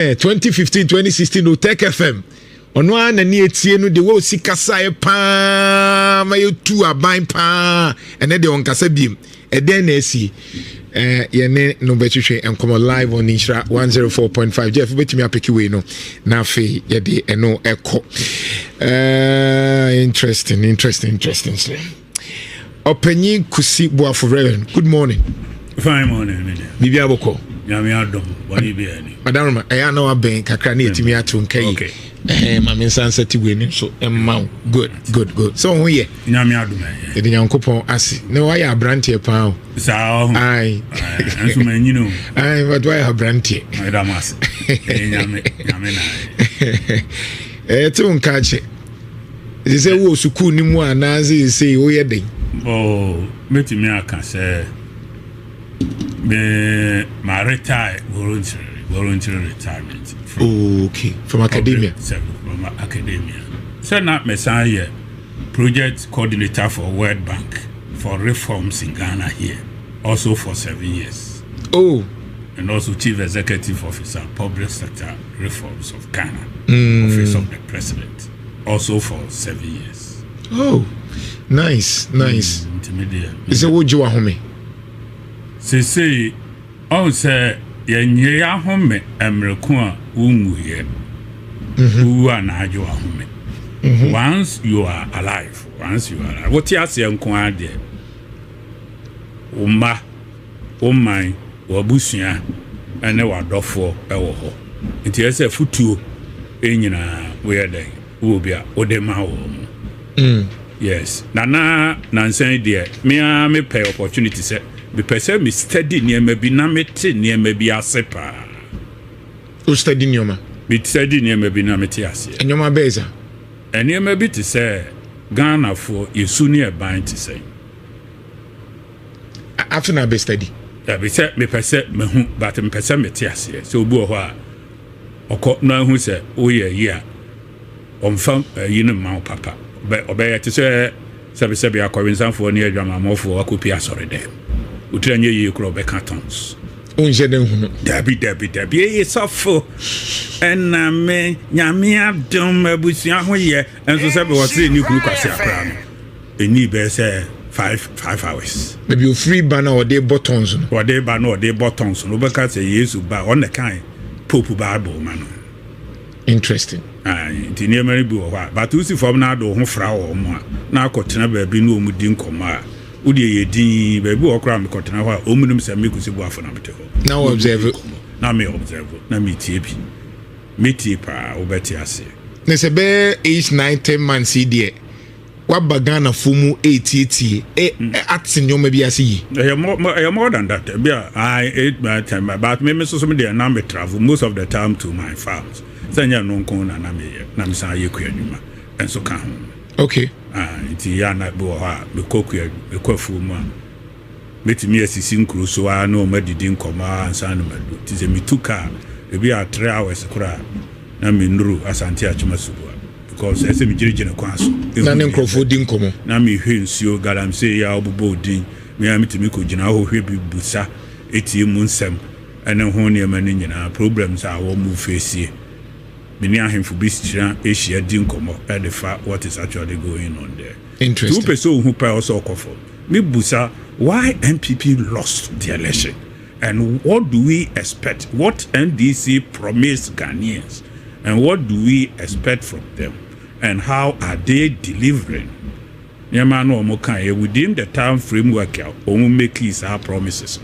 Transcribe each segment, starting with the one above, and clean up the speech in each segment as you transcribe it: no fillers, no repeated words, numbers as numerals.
2015 2016 no Tech FM ono ana ni etie no de wo sikasa e pa ma yetu aban pa ene de on kasa biem eden na esi ye ne no betwehwe enkomo live on Inshra 104.5 Jeff betimi apeki we no na fe ye de eno eko interesting Openyi Kusi Boafo Reverend, good morning. Fine morning. Bibi aboko. Nyame adom, wani bi ani. Madam, I know aben kakra na etimi ato nkai. Okay. Mama nsansa ti we ni so emma. Good. So who ye? Nyame adom e. De Nyankopon ase. Na why abrantie pa o? Sa o. Ai. Anso manyino. Ai, but why abrantie? Ai da mas. Nyame na. Ti unkache. Ze wo suku ni mu anaze say wo ye den. Oh, metimi aka say my retire voluntary retirement from academia. From academia. So now Messiah project coordinator for World Bank for reforms in Ghana here, also for 7 years. Oh, and also chief executive officer public sector reforms of Ghana, office of the president, also for 7 years. Oh, nice. Intermediate. Is it what you are home? Say, on say, ye home, American, ye, who are not your home. Once you are alive, what you say, Uncle dear, Umma, my, Wabusia, and no one door for our home. It is a futu, in where they will be a Odema. Yes, Nana, Nancy dear, me pay opportunity, sir. Me person me study near me be na me te near me be a sepa. Who study nyoma? Me study near me be na me te ase. Nyoma beza. And near me be to say Ghana for you soon near bind to say. After na be study. That be said me person me hu but me person me te ase. So bu ho oko na hu say o ye on fam yin ma papa. But obey to say sabi akọrinsan for near adwamamọ for akopi asọre dem. Utranye ye kro be cartons. Unje den hu no. Dabi ye sofo. En me nyame adom abusia ho ye enso se be wo se ni kuru kwase akra no. Eni be say 5 hours. Maybe you free banner or they buttons no. Or they banner or they buttons no be ka say Yesu ba on the kind Pope Bible man. Interesting. Nti ne mari bi wo ha. But usi form na do ho fra wo mo a. Na akotena ba bi no mu di nkoma a. Udi ye din ba bi wo kra me kotena ho a omunum se me kusi bu afo na mete ho. Now observe. Na me observe. Na me tie bi. Me tie pa obeti ase. Ne se be age 9-10 months here. What bagana fumu 80 atin yo maybe ase yi. More than that. Be I 8 by 10 but me so me dey na me travel most of the time to my farms. Sanya no nko na me san ye kuadwuma enso ka ho. Okay. Nti ya na bo ha me kokua me kwafu mu a metimi asisi nkuru so a na o madidi nkoma ansa na madu ti se mituka e bi a 3 hours kura na me nuru asante achuma subu because ese me girigine kwa so na ne nkrofo di nkomo na me hwe nsuo galamse ya obobo din me ya metimi ko gina ho hwe bi busa etie mu nsem ene ho ne ma ne nyina problems a wo mu face many ahemfo bisira Asia din komo edifa what is actually going on there. Interesting. Two person who pay also for me busa why MPP lost the election and what do we expect? What NDC promised Ghanaians and what do we expect from them and how are they delivering? Nyama no mo kan within the time framework omo make these promises.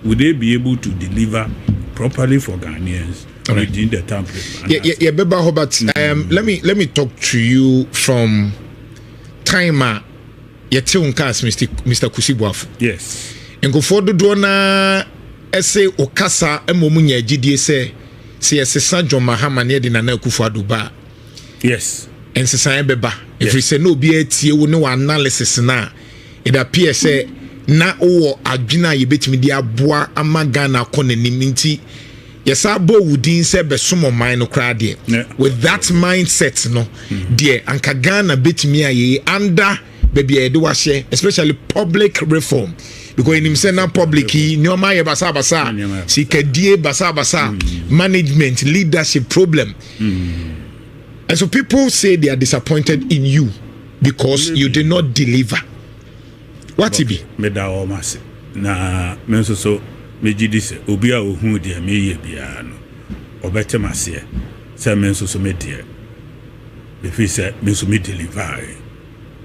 Would they be able to deliver properly for Ghanaians? Right. Within the template. Yeah, Beba Hobart. Let me talk to you from timer. Yete unkas Mr. Kusi Boafo. Yes. Engo fodo do na ese okasa emomunya gidie se yesesa John Mahama ne de Nana Akufo-Addo ba. Yes. Ensesa beba. If we say no be etie wo ne analysis na it appears say na owo adwina yebetimi di aboa amagana konanim nti yesa bo wudin se besomo man no kra de with that mindset no de anka Ghana betimi aye under baby e de wahye especially public reform because in himself na public nyoma ye basa sikadie basa management leadership problem. And so people say they are disappointed in you because you did not deliver. What it be? Me da o mase na me so me gidi se obi a ohun de me ye bia no obete mase se me so me de if he said me so me deliver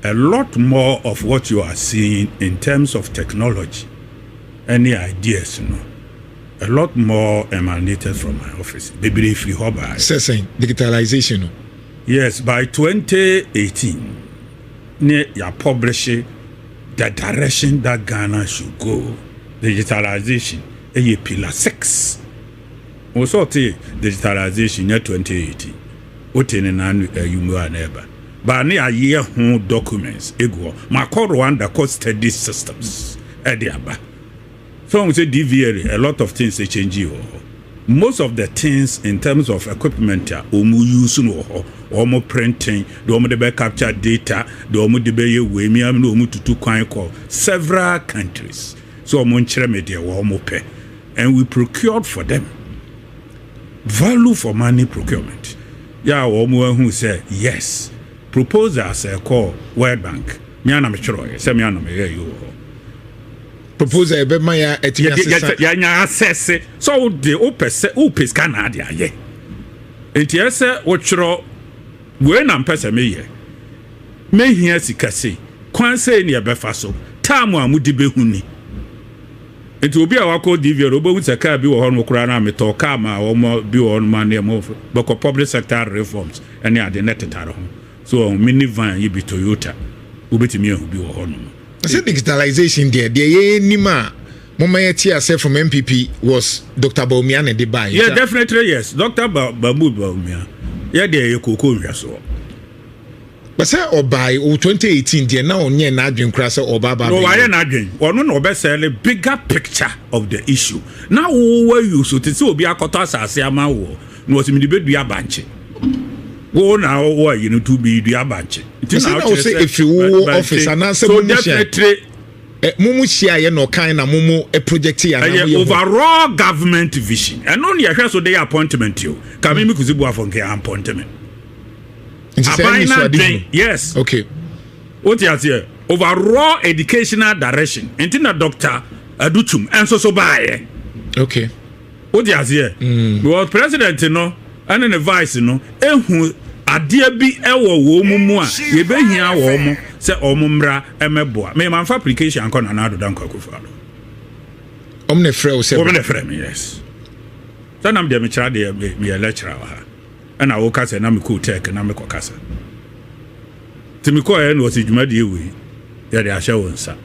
a lot more of what you are seeing in terms of technology, any ideas, a lot more emanated from my office. Maybe if you hope digitalization. Yes, by 2018, you publish the direction that Ghana should go. Digitalization, a pillar 6. Also, digitalization in 2018. What in an you neighbor. But near a year documents, ego, my call Rwanda called steady systems. Ediaba. So we say DVR, a lot of things they change you. Most of the things in terms of equipment, omu use no omu printing, the omu debe capture data, the omu debe we mi am no omu tutu kwan call several countries. So omu nchire media omu pe, and we procured for them. Value for money procurement. Ya omu who say yes. Proposals call World Bank. Me ana me chiro say me ana me you. Proposal be ma ya nya assess so the opes Canada ye. Enti ese wo chiro we na mpese me ye. Me hia sika sei. Kwan sei ne be fa so. Time a mudi be huni. Enti obi a wako DVR obo hu saka bi wo ho no kura na me to ka ma wo mo bi wo no ma ne mo beko public sector reforms ene ade netetare ho. So minivan you be Toyota. Ubetimi ahu bi wo ho no. I said digitalization there. The nima mama say from MPP was Dr. Baumian de buy. Yeah, definitely yes. Dr. Babu Baumia. Yeah, there koko so. But say obai 2018 there now onye na adwen kra say obaba. No, why na adwen? Ono no be say the bigger picture of the issue. Now where you so to say obi akoto asase ama wo. No was me be dua banche. Go now, you know, to be the abanche. If you office and answer, so definitely, Mumu share no kind of Mumu a project here. Overall government vision, and only a so they appointment you. Come me kuzibu afonke appointment. Yes. Okay. What you say? Overall educational direction. Intina doctor adutum and so buy. Okay. What you say? Because president, you know. And an advice, you know, ehu adia bi ewo wo mumu a ye behia wo mo se omumra emeboa me man application anko na do dan kwakufa do omne frɛ se omne frɛ me yes sanam de me kira de me lecturer wa ha ana wo kasa na me ko tech na me ko kasa timi ko e no si dwuma de ewi ya de ahya wonsa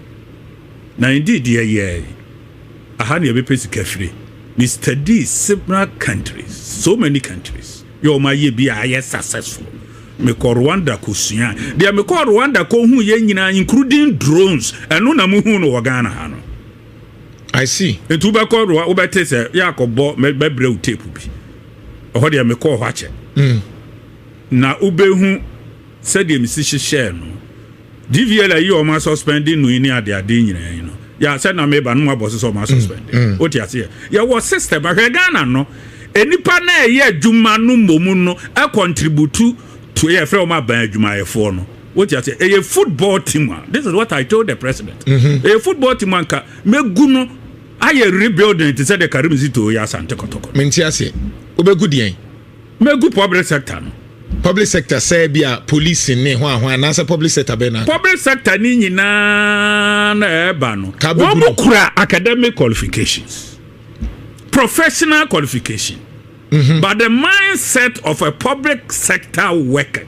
na indeed ye aha ne be pesi kafiri we study several countries, so many countries. Yo ma ye be a successful. Me ko Rwanda ko sua. They me ko Rwanda ko hu ye nyina including drones. Eno na mu hu no Ghana ha no. I see. Etu be ko Rwanda obete se ya ko bo me breu tape bi. Oho de me ko ho ache. Na ubehu said the message share no. DVL yi o ma suspending no ni ade nyina yi no. Ya said na me ba no aboso so ma suspend. What you say? Ya was system Ghana no. Enipa na ye adwuma no momu no e contribute to ye frɛ ma ban adwuma ye for no. What you say? A football team. This is what I told the president. A football team anka megu no aye rebuilding to say the Karim Zito ya Sante Kotoko. Menti ase. Obegu dien. Megu public sector no. Public sector say bia police ni ho na say public sector be na. Public sector ni nyina na eba no. Wo kura academic qualifications. Professional qualification. But the mindset of a public sector worker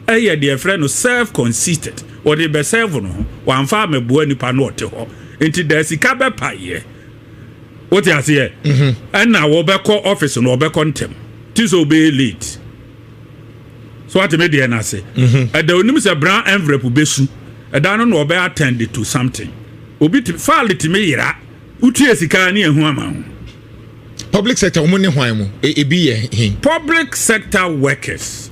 dear friend self-conceited or they be serve no one farm a boy nipa no te ho enti there sika be pa ye what you say and now we be call office no be contem tis obey late so what me dey na say and the onim say brown envelope be su and dan no be attend to something obi file it me yira utu sika na ehu ama public sector mo ne hwan mo e bi ye public sector workers.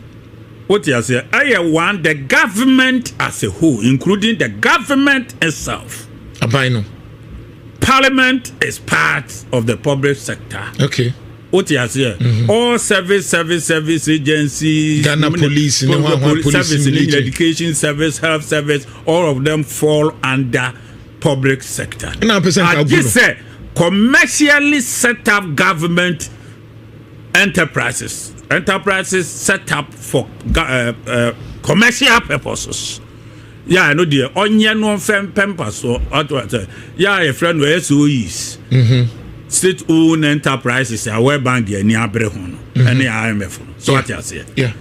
What you say? I want the government as a whole, including the government itself. Abino. Parliament is part of the public sector. Okay. What you say? All service agencies, Ghana police, service, education service, health service, all of them fall under public sector. I just say commercially set up government enterprises set up for commercial purposes. Yeah, I know the onion no pemper so yeah, a friend where SOEs. State-owned enterprises are where bank any abrehon any IMF. So what you say? Yeah.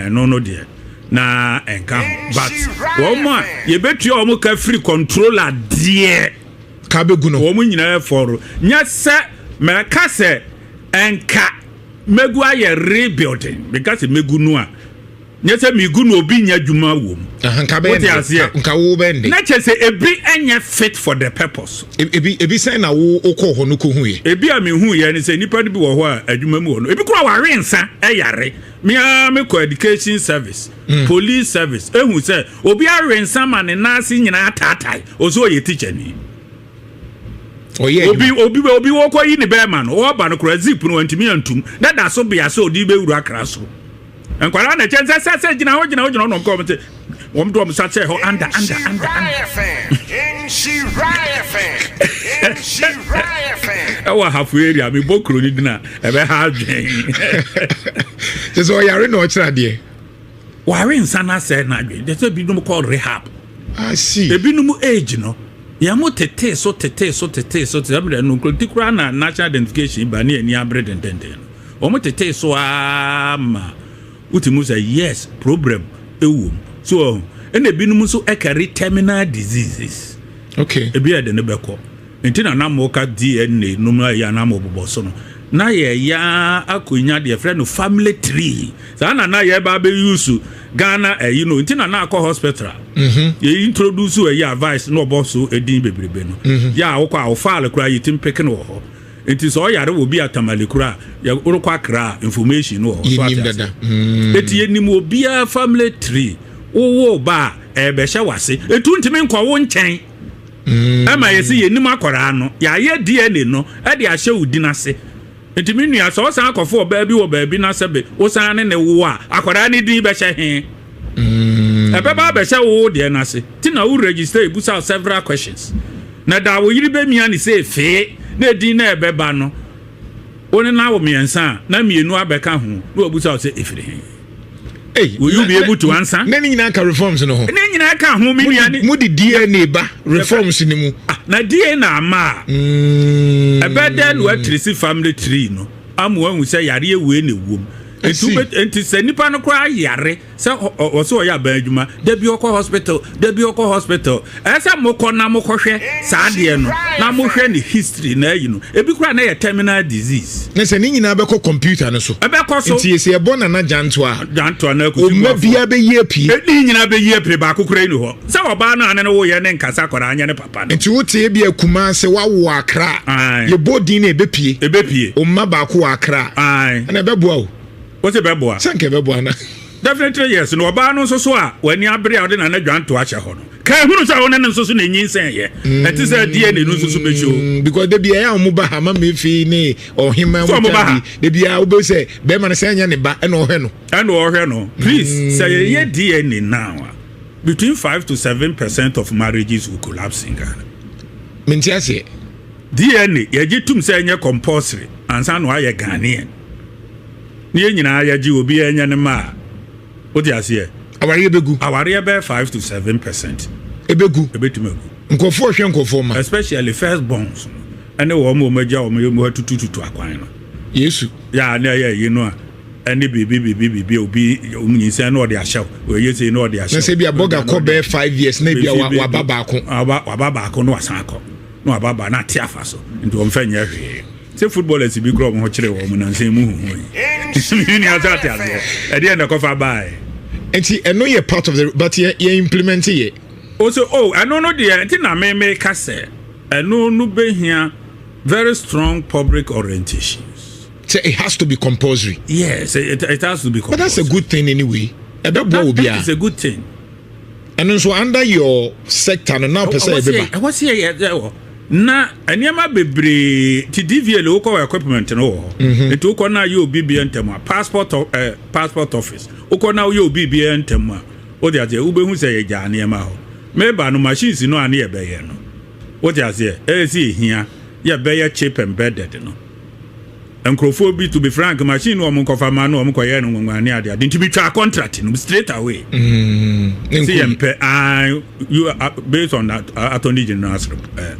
No dear. Na enka but one more you bet you almost free controller dear Kabeguno. Woman nyina for nya se meka se enka megu aye rebuilding because megunu a nya se megunu obi nya dwuma wom. What you say? Nka wo bende. Na che se ebi enye fit for the purpose. Ebi say na wo okọ ho no ko hu ye. Ebi a me hu ye ni se nipa bi wo ho a adwuma mu wo no. Ebi kura wa rensa eyare. Me education service, police service. Ehu say obi a rensa ma ne nasi nyina atatai. Oso ye teacher ni. Oh yeah. Obi wo ko yi ni be ma no. Wo ba no kura zip no antimi antum. Na da so be ase odi be wuru akra so. Enkwara na chense se gina ho no ko mte. Wom do sa che ho under. In she raya fan. Ewa hafu area me bokro ni dina e be ha adwen. So yare no chira de. Ware nsana se na adwen. They say bi no call rehab. I see. Ebi no age no. Ya mo tete so amre no tikura na national identification ba ne ani abre dendenden. O mo tete so ama. Utimu say yes, problem ewu. So ene binum so carry terminal diseases. Okay. Ebi ade ne beko. Ntina na mo ka DNA no ma ya na mo boboso no. Na ye ya akonya de friend no family tree. Sa na ye ba be use Ghana ntina na akọ hospital. Ye introduce we ya advice no boso edin bebrebe no. Ya akọ awfale kura yitim peke no ho. Enti so yare wo bi atamale kura ya urukwa kra information no ho. Eti enim obi a family tree. Wo ba ebe hye wase etu ntimi nkwa wo nchen ama yesi yenim akora no ya ye DNA no e de ahye udinase ntimi nua so san akofo ba bi wo ba bi na sebe wo san ne wo a akora ne din be hye he ebe ba be hye wo de na se ti na wo register ebusa several questions na da wo yiri be mia ni se fe na din na ebe ba no woni na wo miensa na mienu abeka ho na obusa se efire he. Hey, will you be able to answer? Nani na ka reforms no ho. Nani na ka ho mi nuane. Mu di DNA ba reforms ni mu. Na DNA ma. Ebeda no atrisi family tree no. Amu hu say yare ewe na ewom. Enti se nipa no kwa yare se oso ya ba adwuma da bi okọ hospital esa mokọ na mokọhwe sa de no na mohwe ni history na yi no ebi kura na ye terminal disease na se ni nyina be kọ computer no so ebekọ so enti se ebo na janto na ko o ma bia be ye pie ni nyina be ye pie ba kokora ni ho se oba na ane no wo ye ne nkasa kora anya ne papa no enti wo te bia kuma se wawo akra ye body na ebe pie o ma ba ko akra na be boa o. What's a beboa? Sanke beboa na. Definitely yes. No ba no so a when you abre out na dwanto ache ho no. Kai hunu sa wona nso so na nyinsen ye. Eti say DNA no so be show. Because de bia ya mo ba ha ma me fi ni ohima mo ta de bia wo be say be ma na say anya ne ba e no hwe no. E no hwe no. Please say ye DNA now. Between 5 to 7% of marriages will collapse in Ghana. Menti ase. DNA ye gitum say anya compulsory ansa no aye Ghanaian. Ni nyina ya ji obi anya ne ma odi ase aware begu aware be 5 to 7% ebegu ebetumegu nkofo hwe nkofo ma especially first borns ane wo mo magia wo mo tututu akwan no yesu ya na ya yi no a ane bibi obi omunyinsa na odi ahyew o yesi na odi ahyew na se bia boga ko be 5 years na bia wa baba ko no wasan akọ no ababa na te afa so nti wo mfanya hwe say footballers bi grow mo kire wo mo na nsem mu hu yi ni azate aze e dey na kofa buy enti eno ye part of the but ye implement ye also eno no dey enti na me ka say eno no be here very strong public orientations. So it has to be compulsory. Yes, it has to be compulsory. But that's a good thing anyway. That is a good thing. And so under your sector, now per se, what's here? na eniema bebre ti DVL uko equipment no etu uko na yo BBN ntema passport office uko na yo BBN ntema o de aje ube hu se ye ja eniema ho meba no machines no ane ye beye no o de aje si hia ye beye chip embedded no enkrofo bi to be frank machine wo monkofa ma no monkoye no ngwane ade ade nti bi twa contract no straight away see you based on that attorney general's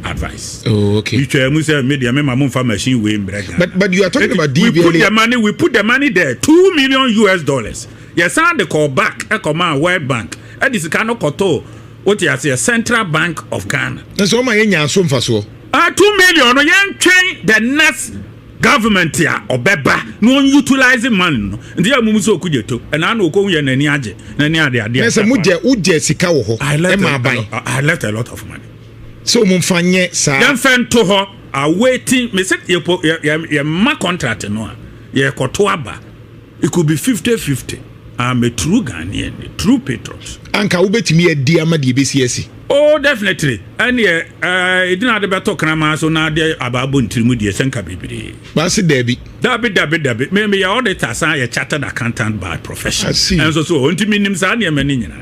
advice. Okay, you try mu say media me ma monfa machine we mbrega but you are talking about DVL. we put the money there $2 million. Yes, and the call back e come World Bank e dis ka no koto what you say Central Bank of Ghana. So ma yenya so mfa so 2 million no yen twen the next government ya obeba no utilizing money no ndi amumu so okujeto na na okohu ye nani age nani ade ade yes uje sika wo ho e ma ban I left a lot of money so mumfanye sa yan fen to ho awaiting me say ye ma contract no ye koto aba it could be 50-50. I'm a true Ghanaian, a true patriot. Anka ubetimi edi amadi ebesiesi. Oh, definitely. And it didn't have better crama so now there about Buntrimu de Senka baby. Basi Debbie. Dabi. Maybe your auditor say a chartered accountant by profession. I see. And so on to minim Zania Menina.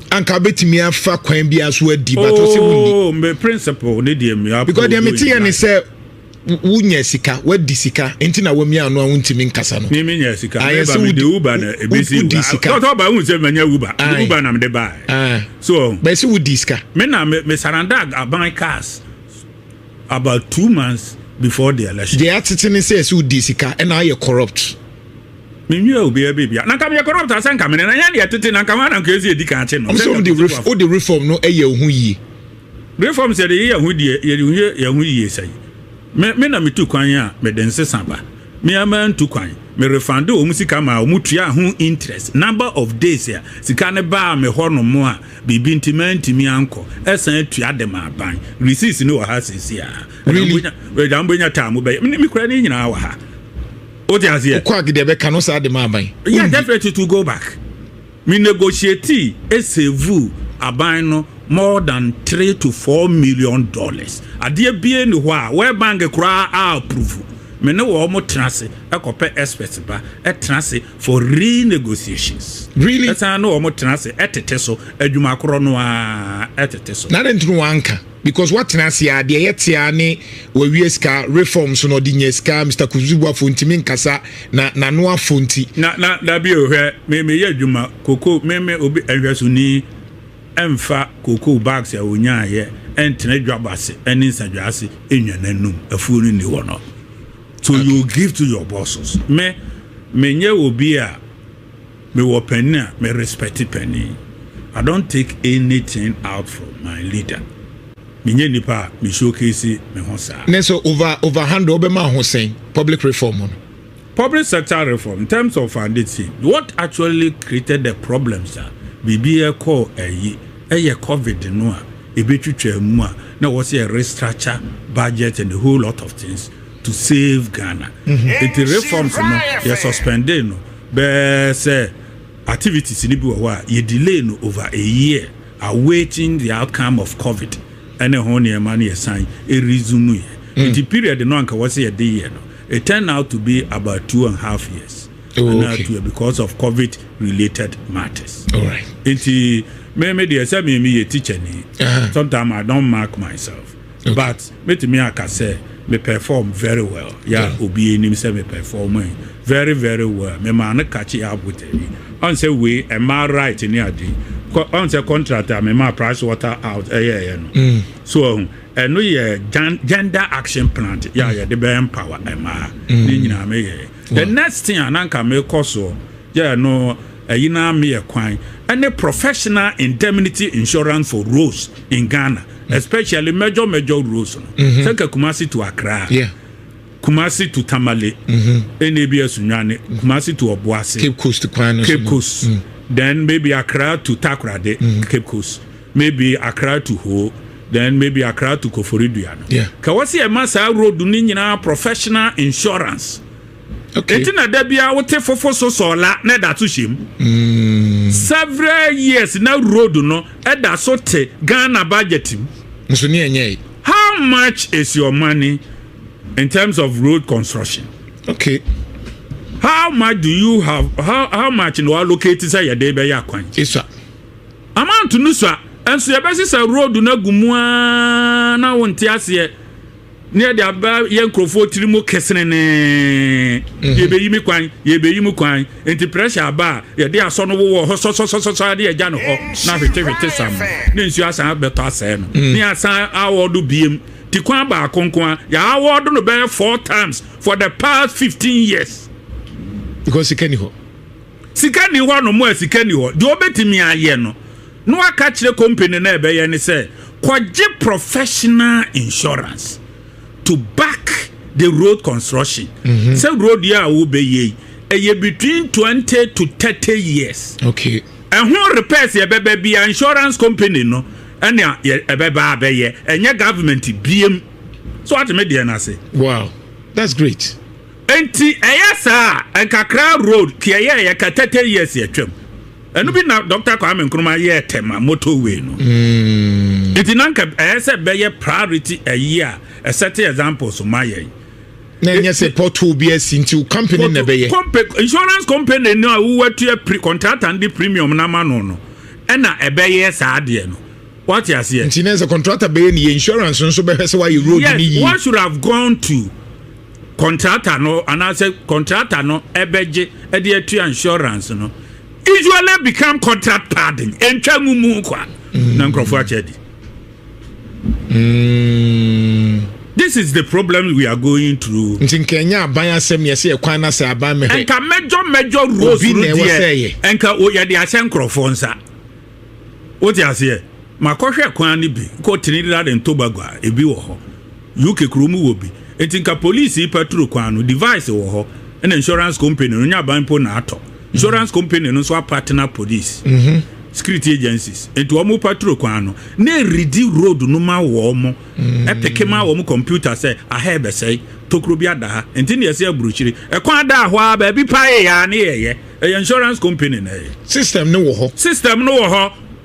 Anka betimi afa kwan bi aso adi but o se wuni. Oh, my principle need me because the metia ni say wunya sika wadi sika enti na wami anu awuntimi nkasa no me nya sika eba me de uba na ebisi to ba hu se manya uba na me de ba so but se wudi sika me na me saranda aban cars about 2 months before the election they atitini say se wudi sika and now you corrupt me nyu obi bibia na kam you corrupt asanka me na nya de atiti na kam na nkezi edi ka che no so the reform no eye hu yi reform say the ye hu die ye hu yi sai me na metu kwan a me den sesaba me ama ntu kwan me refund o musika ma o mutua ho interest number of days ya sika ne ba me ho no mo a bibi ntimi anko esan atua de ma ban receipts no ha sisi a we dan bonya tamu be me kura ni nyina wa ha o ti ase kwa gide be kanu sa de ma ban yeah definitely to go back me negotiate save aban no more than $3 to $4 million. Adie bie ni ho a World Bank kura approve. Me ne wo mo trase ekope experts ba trase for renegotiations. Really? Esa no wo mo trase etete so adwuma koro no a etete so. Na dentro wanka because what trase ya de yetia ne we wieska reforms no di nyeska Mr. Kuzubu afontimi nkasa na no afonti. Na bi ohwe me ye adwuma koko me obi ehweso ni emfa koko bags ya onya ye entene dwabase eni nsadwase enwananum afuo ni wono so you give to your bosses me nye obi a me wo penny a me respect penny I don't take anything out from my leader me nye nipa me showcase me hosa neso overhand obema ho sen public reform on public sector reform in terms of funding what actually created the problems are bibi e call eye COVID no a ebetwetwa mu a na wo say restructure budget and a whole lot of things to save Ghana. It reforms no you suspended no be say activities ni bi wo a you delay no over a year awaiting the outcome of COVID and ho ne man ye sign e resume the period no anka wo say a day no it turned out to be about 2.5 years. Okay. Because of COVID related matters. All right. Me dey say me a teacher ni. Sometimes I don't mark myself. Okay. But me I can say me perform very well. Yeah, obi enim say me perform very very well. Me man catch up with it. On say we am I right in adi. On say contractor me ma price water out no. So no ye gender action plan. Yeah, the be empower emma. Ni nyina me ye. The next thing ananka me koso no yina me kwan any professional indemnity insurance for roads in Ghana, especially major roads. Seka Kumasi to Accra, Kumasi to Tamale, NABS Sunyane, Kumasi to Obuasi, Cape Coast to Cape Coast, then maybe Accra to Takoradi, Cape Coast, maybe Accra to Ho, then maybe Accra to Koforiduano. Kawasi Masa road dunina professional insurance. Okay. Etina debia wote fofo so la na da to shim. Several years na road no e da so te Ghana budget. Nso ni enye. How much is your money in terms of road construction? Okay. How much do you have? How much in our located say your day by your coin? Yes, sir. Amount to nusa, and so your best road do not go na won't here. Near the above young crofo trimo kesene ye be yimi kwan enti pressure ba ye dey aso no wo so dey agya no ho na hwete sam ne nsu asan beto asɛ no ne asan award biem ti kwan ba akonkon ya award no be 4 times for the past 15 years because sikani ho no mo sikani ho de obetimi aye no aka kire company na ebe ye ne sɛ kwaje professional insurance to back the road construction. So road ya will be between 20 to 30 years. Okay. And who repairs your baby insurance company no and ya baby and your government BM. So what made the say? Wow, that's great. Enti ayasa and Kakra road kia ya 30 years ya twem. And be now Dr. Kwame Nkrumah ye tema motorway no. It nanka ayasa be priority a year. A certain example so my Then say port will be into company na be insurance company no who were to a contract and the premium na no and na e be saa de no what you say insurance a contractor be ni insurance so be say why you road ni what should have gone to contractor no and I say contractor no ebeje e de atu insurance no usually become contract pardon entwa mumu kwa na nkrofo achedi. This is the problem we are going through. In Kenya, aban asem yesi e kwan na se aban me. Enka major roads there. Enka o ya de asem krofonsa. What you say? Makohwe kwan ni bi ko Trinidad and Tobago ebi wo ho. UK kromu wo bi. Enka police patrol kwan no device wo ho. And insurance company no nya ban po na ato. Insurance company no so partner police. Security agencies into omo patrol kwano na redi road no ma wo mo epeke ma wo mo computer say ahebe say tokro bi ada ha enti na yesi abruchiri e kwa da ho a ba bi pa ya na ye insurance company na system no wo ho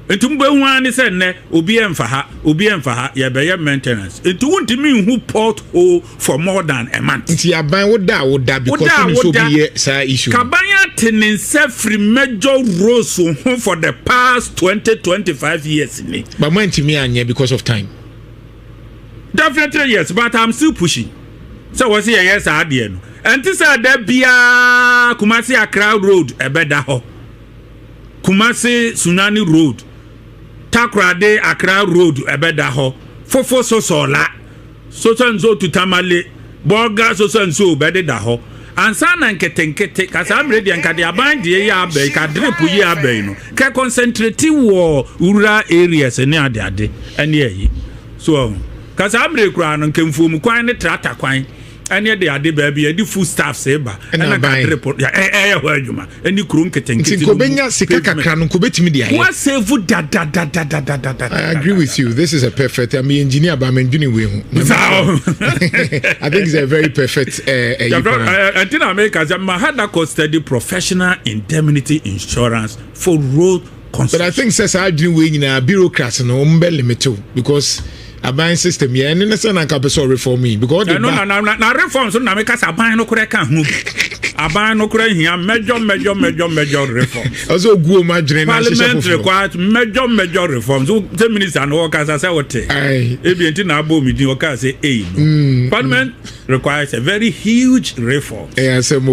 enti mbo hu ani say ne obi emfa ha ye be ye maintenance enti wontimi hu pothole for more than a month enti aban wo da because so be say issue kabanya tenense free major roads for the past 20-25 years ni but man ntimi anye because of time definitely yes but I'm still pushing so was here yes ade no enti say da bia Kumasi Accra road ebeda ho Kumasi Sunani road Takrade Accra road ebeda ho fofo so la so to Tamale Boga so bede da ho ansa na nketenkete kasa amredi ankade aban de ya abai ka drip yi abai no ka concentrate wo rural areas ne ade ene yi so kasa amre kura no nkemfuom kwan ne tractor kwan ene de ade ba bia di food staff say ba na ka report ya ho adwuma eni kuro nketenkete nko benya sika kakra no nko betimi de aye what save da. I agree with you. This is a perfect. I mean, engineer, but I'm engineering with him. I think it's a very perfect. I think America had study professional indemnity insurance for road construction. But I think says I do in a bureaucracy no limit too because a buying system yeah and innocent and capital reform me because no reforms so na make us abang no kure kan hu abang no kure here major reforms also go imagine parliament requires major reforms so the minister and workers say what e na abo mi din workers say parliament requires a very huge reform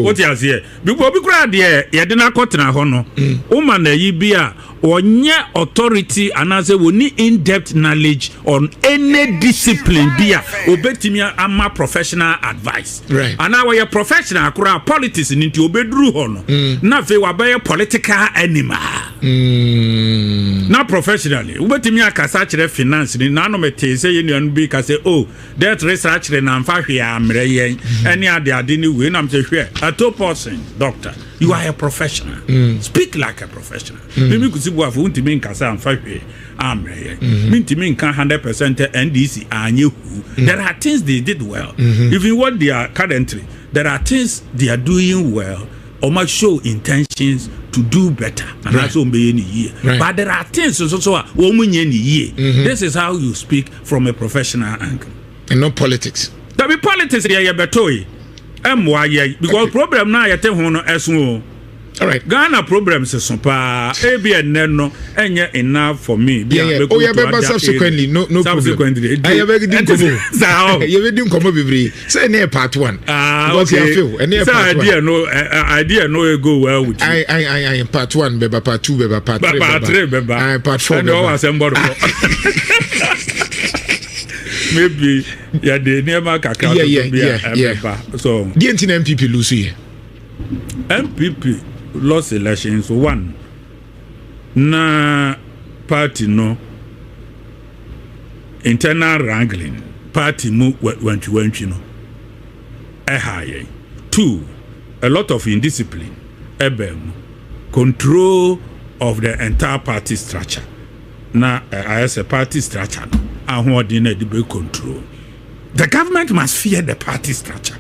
what you say because bi kura de ye de na kotena ho no woman na yi bia onye authority anase woni in-depth knowledge on any discipline bia obetimi ama professional advice right and now we professional akura politics nti obeduru ho no na fe wa be political animal na professionally obetimi akasa kire finance ni na no mete say yenu bi ka say oh that research na amfa hwe amre yen any ade ni we na mte hwe a 2% doctor you are a professional speak like a professional me ku sibu afu ntimi nkasa amfa hwe amre yen me ntimi nka 100% NDC anye hu there are things they did well even what they are currently there are things they are doing well or might show intentions to do better and that's what year but there are things so this is how you speak from a professional angle and not politics. That be politics here betoy. Because problem now you tell hono esu. All right. Ghana problems is pa ABN no enye enough for me. Yeah. Oh yeah, but subsequently no subsequently. I have already done you already done come very. Say near part 1. Because you feel and near part 1. Idea no go well with you. I part 1 beba, part 2 beba, part 3 beba. Part 4 maybe yeah the never kakra so the MPP lose here. MPP lost elections 1 na party no internal wrangling party mu went no high 2 a lot of indiscipline control of the entire party structure na as a party structure no the control. The government must fear the party structure.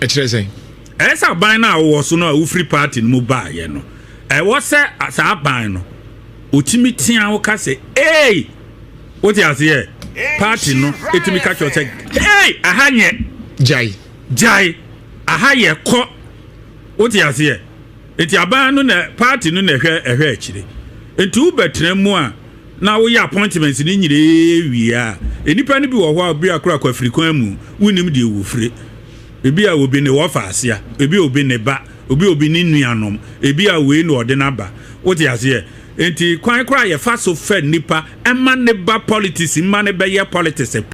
Saying. As a buy now was no free party in mobile, no. I was say as a buy no. Ultimate say, hey, what you say? Party no, it me catch your say, hey, a hanye, jai, a higher court. What you say? It's a buy no party no a actually. And 2 better more. Now we appointments in we are independent be or be a crack of frequent winning the free. Maybe I will be in the warfare, maybe will be in the back, will be in Nianum, maybe a win or the number. What is here? And quite cry a fast of fed nipper and man the politics in money by your politics.